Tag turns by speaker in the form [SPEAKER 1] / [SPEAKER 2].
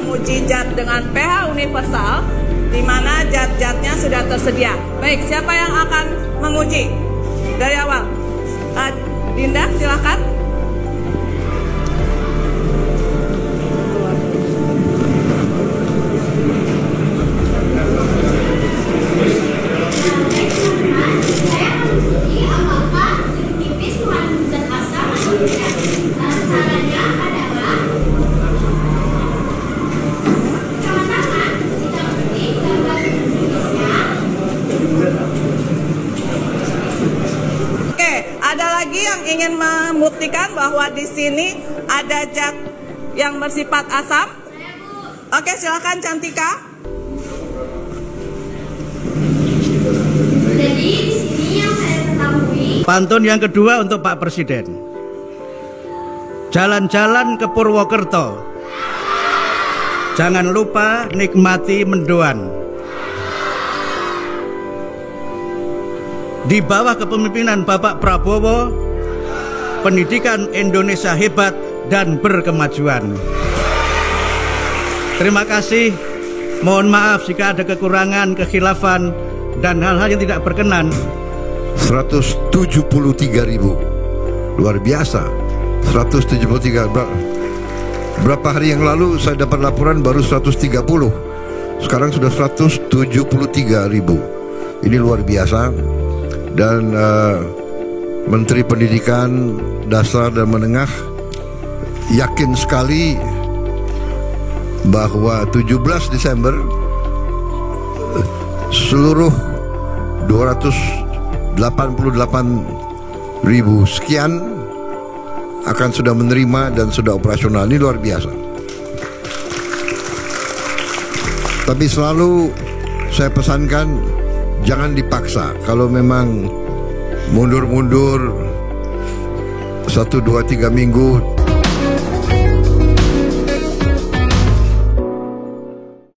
[SPEAKER 1] menguji JAT dengan pH universal, di mana JAT-JAT-nya sudah tersedia. Baik, siapa yang akan menguji dari awal? Dinda, silakan. Ada lagi yang ingin membuktikan bahwa di sini ada zat yang bersifat asam? Oke, silakan Cantika.
[SPEAKER 2] Jadi di sini yang saya ketahui.
[SPEAKER 3] Pantun yang kedua untuk Pak Presiden. Jalan-jalan ke Purwokerto, jangan lupa nikmati mendoan. Di bawah kepemimpinan Bapak Prabowo, pendidikan Indonesia hebat dan berkemajuan. Terima kasih. Mohon maaf jika ada kekurangan, kekhilafan, dan hal-hal yang tidak berkenan.
[SPEAKER 4] 173.000, luar biasa. 173. Berapa hari yang lalu saya dapat laporan baru 130. Sekarang sudah 173.000. Ini luar biasa. Dan Menteri Pendidikan Dasar dan Menengah yakin sekali bahwa 17 Desember seluruh 288.000 sekian akan sudah menerima dan sudah operasional. Ini luar biasa. Tapi selalu saya pesankan, jangan dipaksa. Kalau memang mundur-mundur 1, 2, 3 minggu